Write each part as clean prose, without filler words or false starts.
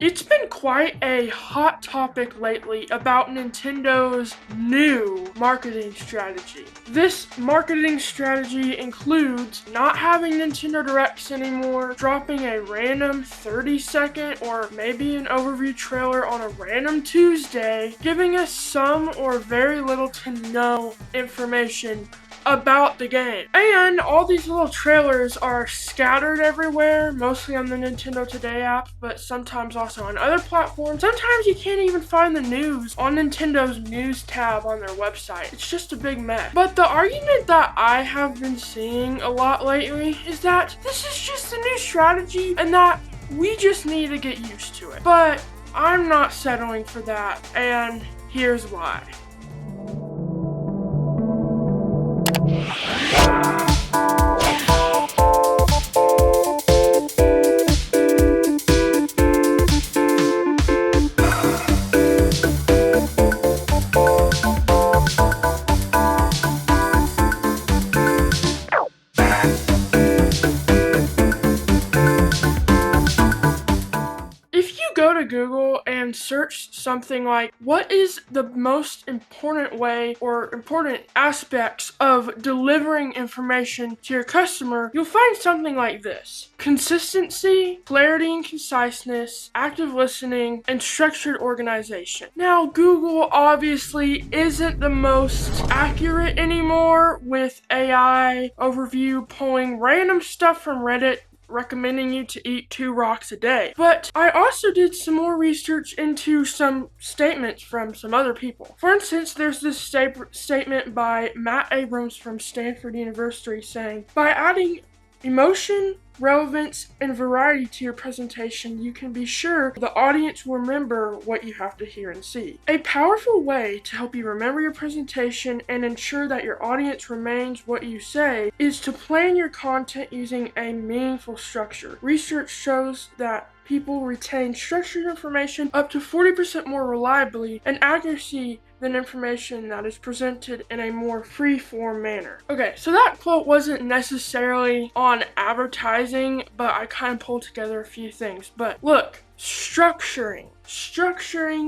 It's been quite a hot topic lately about Nintendo's new marketing strategy. This marketing strategy includes not having Nintendo Directs anymore, dropping a random 30-second or maybe an overview trailer on a random Tuesday, giving us some or very little to no information about the game. And all these little trailers are scattered everywhere, mostly on the Nintendo Today app, but sometimes also on other platforms. Sometimes you can't even find the news on Nintendo's news tab on their website. It's just a big mess. But the argument that I have been seeing a lot lately is that this is just a new strategy and that we just need to get used to it. But I'm not settling for that, and here's why. Go to Google and search something like, what is the most important way or important aspects of delivering information to your customer, you'll find something like this: consistency, clarity and conciseness, active listening, and structured organization. Now, Google obviously isn't the most accurate anymore with AI overview pulling random stuff from Reddit recommending you to eat 2 rocks a day. But I also did some more research into some statements from some other people. For instance, there's this statement by Matt Abrams from Stanford University saying, by adding emotion, relevance, and variety to your presentation, you can be sure the audience will remember what you have to hear and see. A powerful way to help you remember your presentation and ensure that your audience remains what you say is to plan your content using a meaningful structure. Research shows that people retain structured information up to 40% more reliably and accuracy than information that is presented in a more free-form manner. Okay, so that quote wasn't necessarily on advertising, but I kind of pulled together a few things. But look, structuring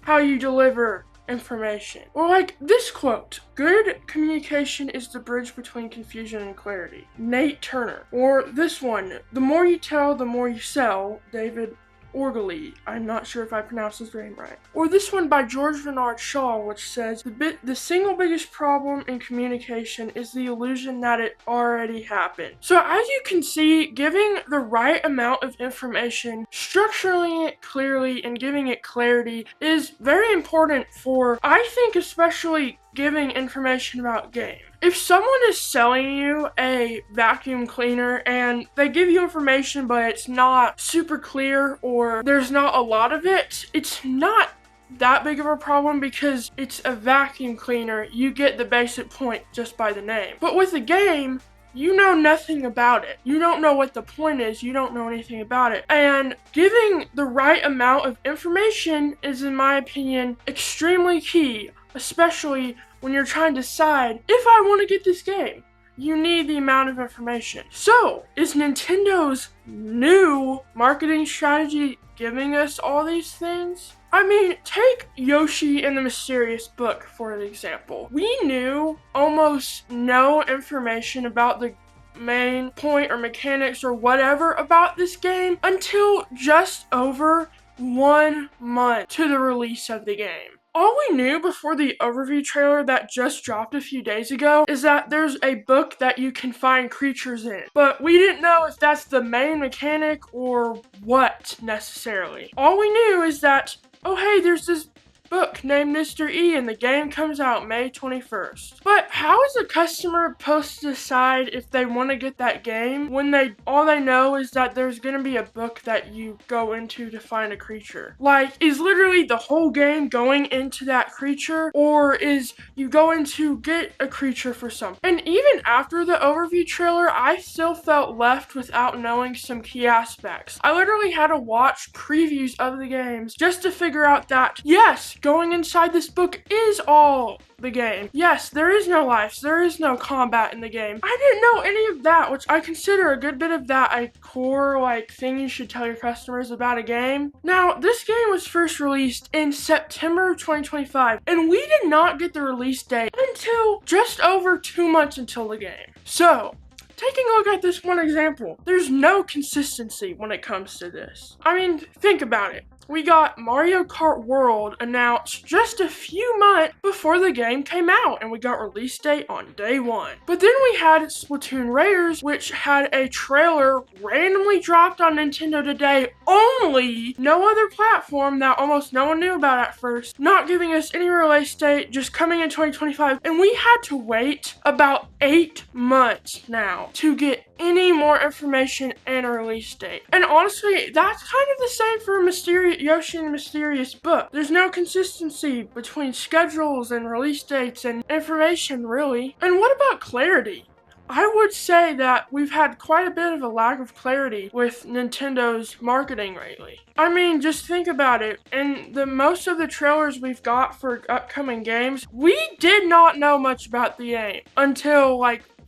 how you deliver information. Or like this quote, good communication is the bridge between confusion and clarity. Nate Turner. Or this one, the more you tell, the more you sell. David Orgally. I'm not sure if I pronounced his name right. Or this one by George Bernard Shaw, which says, the single biggest problem in communication is the illusion that it already happened. So as you can see, giving the right amount of information, structuring it clearly, and giving it clarity is very important for, I think, especially giving information about game. If someone is selling you a vacuum cleaner and they give you information but it's not super clear or there's not a lot of it, it's not that big of a problem because it's a vacuum cleaner. You get the basic point just by the name. But with a game, you know nothing about it. You don't know what the point is. You don't know anything about it. And giving the right amount of information is, in my opinion, extremely key, especially when you're trying to decide if I want to get this game. You need the amount of information. So, is Nintendo's new marketing strategy giving us all these things? I mean, take Yoshi and the Mysterious Book for an example. We knew almost no information about the main point or mechanics or whatever about this game until just over 1 month to the release of the game. All we knew before the overview trailer that just dropped a few days ago is that there's a book that you can find creatures in. But we didn't know if that's the main mechanic or what necessarily. All we knew is that, oh hey, there's this book named Mr. E and the game comes out May 21st. But how is a customer supposed to decide if they want to get that game when all they know is that there's gonna be a book that you go into to find a creature? Like, is literally the whole game going into that creature, or is you going to get a creature for something? And even after the overview trailer, I still felt left without knowing some key aspects. I literally had to watch previews of the games just to figure out that, yes, what's going inside this book is all the game. Yes, there is no life, there is no combat in the game. I didn't know any of that, which I consider a good bit of that a core thing you should tell your customers about a game. Now, this game was first released in September of 2025, and we did not get the release date until just over 2 months until the game. So, taking a look at this one example, there's no consistency when it comes to this. I mean, think about it. We got Mario Kart World announced just a few months before the game came out, and we got release date on day 1. But then we had Splatoon Raiders, which had a trailer randomly dropped on Nintendo Today only, no other platform that almost no one knew about at first, not giving us any release date, just coming in 2025, and we had to wait about 8 months now to get any more information and a release date. And honestly, that's kind of the same for Yoshi and the Mysterious Book. There's no consistency between schedules and release dates and information, really. And what about clarity? I would say that we've had quite a bit of a lack of clarity with Nintendo's marketing lately. I mean, just think about it. In most of the trailers we've got for upcoming games, we did not know much about the game until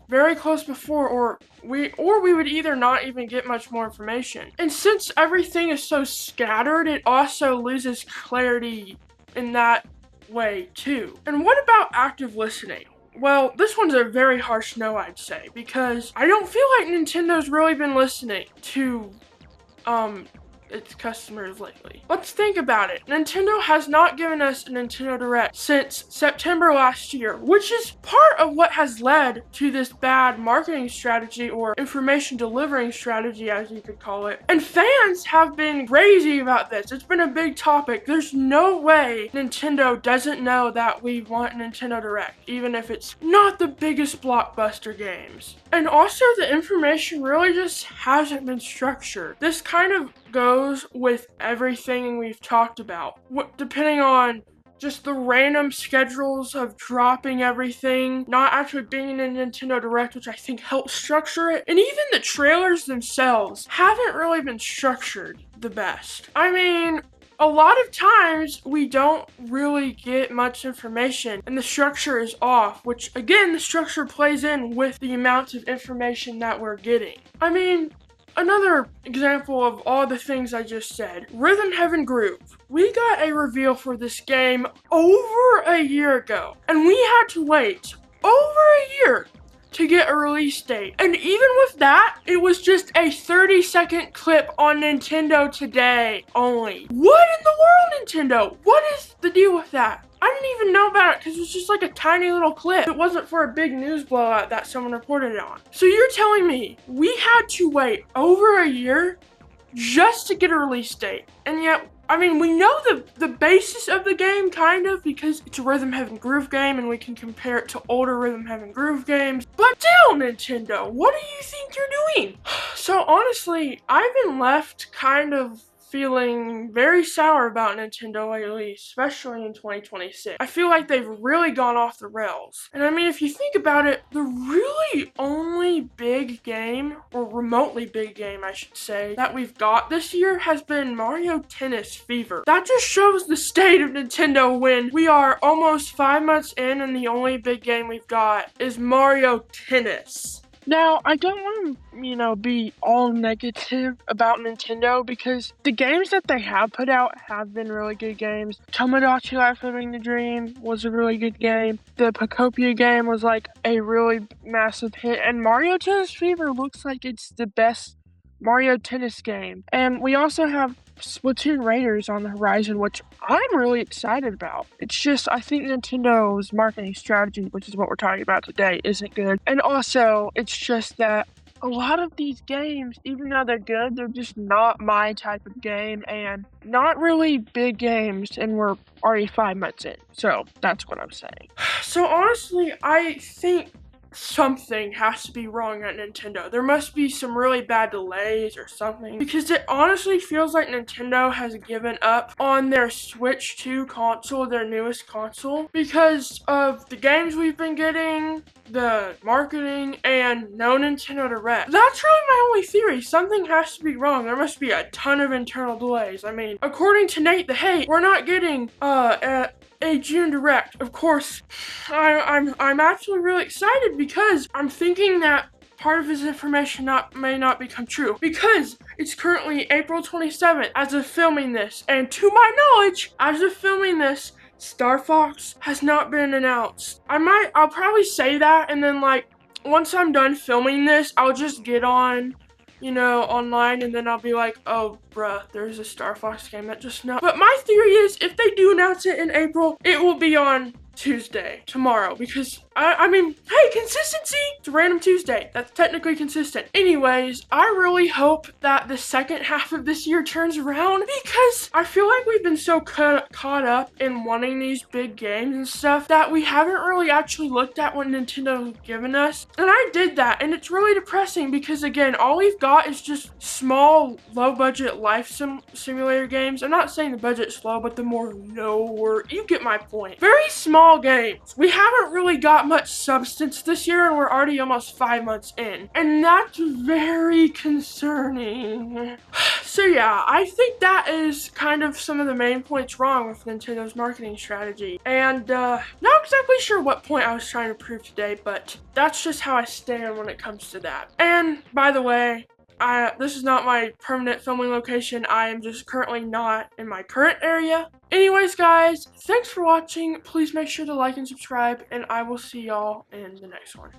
very close before, or we would either not even get much more information. And since everything is so scattered, it also loses clarity in that way too. And what about active listening? Well, this one's a very harsh no, I'd say, because I don't feel like Nintendo's really been listening to its customers lately. Let's think about it. Nintendo has not given us a Nintendo Direct since September last year, which is part of what has led to this bad marketing strategy, or information delivering strategy as you could call it. And fans have been crazy about this. It's been a big topic. There's no way Nintendo doesn't know that we want Nintendo Direct, even if it's not the biggest blockbuster games. And also, the information really just hasn't been structured. This kind of goes with everything we've talked about. Depending on just the random schedules of dropping everything, not actually being in a Nintendo Direct, which I think helps structure it. And even the trailers themselves haven't really been structured the best. I mean, a lot of times we don't really get much information and the structure is off, which again, the structure plays in with the amount of information that we're getting. I mean, another example of all the things I just said, Rhythm Heaven Groove. We got a reveal for this game over a year ago, and we had to wait over a year to get a release date. And even with that, it was just a 30-second clip on Nintendo Today only. What in the world, Nintendo? What is the deal with that? I didn't even know about it because it was just a tiny little clip. It wasn't for a big news blowout that someone reported it on. So you're telling me we had to wait over a year just to get a release date? And yet, I mean, we know the basis of the game, kind of, because it's a Rhythm Heaven Groove game and we can compare it to older Rhythm Heaven Groove games. But still, Nintendo, what do you think you're doing? So honestly, I've been left kind of feeling very sour about Nintendo lately, especially in 2026. I feel like they've really gone off the rails. And I mean, if you think about it, the really only big game, or remotely big game, I should say, that we've got this year has been Mario Tennis Fever. That just shows the state of Nintendo when we are almost 5 months in and the only big game we've got is Mario Tennis. Now, I don't want to, be all negative about Nintendo because the games that they have put out have been really good games. Tomodachi Life Living the Dream was a really good game. The Pocopia game was a really massive hit. And Mario Tennis Fever looks like it's the best Mario Tennis game. And we also have Splatoon Raiders on the horizon, which I'm really excited about. It's just, I think Nintendo's marketing strategy, which is what we're talking about today, isn't good. And also, it's just that a lot of these games, even though they're good, they're just not my type of game and not really big games, and we're already 5 months in. So that's what I'm saying. So honestly, I think something has to be wrong at Nintendo. There must be some really bad delays or something, because it honestly feels like Nintendo has given up on their Switch 2 console, their newest console, because of the games we've been getting, the marketing, and no Nintendo Direct. That's really my only theory. Something has to be wrong. There must be a ton of internal delays. I mean, according to Nate the Hate, we're not getting a June Direct. Of course, I'm actually really excited because I'm thinking that part of his information may not become true, because it's currently April 27th as of filming this, and to my knowledge, as of filming this, Star Fox has not been announced. I'll probably say that, and then like once I'm done filming this, I'll just get on, online, and then I'll be like, oh, bruh, there's a Star Fox game that just now. But my theory is, if they do announce it in April, it will be on Tuesday, tomorrow, because I mean, hey, consistency! It's a random Tuesday. That's technically consistent. Anyways, I really hope that the second half of this year turns around, because I feel like we've been so caught up in wanting these big games and stuff that we haven't really actually looked at what Nintendo's given us. And I did that, and it's really depressing because, again, all we've got is just small, low-budget life simulator games. I'm not saying the budget's low, but the more lower, you get my point. Very small games. We haven't really got much substance this year, and we're already almost 5 months in, and that's very concerning. So yeah, I think that is kind of some of the main points wrong with Nintendo's marketing strategy, and not exactly sure what point I was trying to prove today, but that's just how I stand when it comes to that. And by the way, this is not my permanent filming location. I am just currently not in my current area. Anyways, guys, thanks for watching. Please make sure to like and subscribe, and I will see y'all in the next one.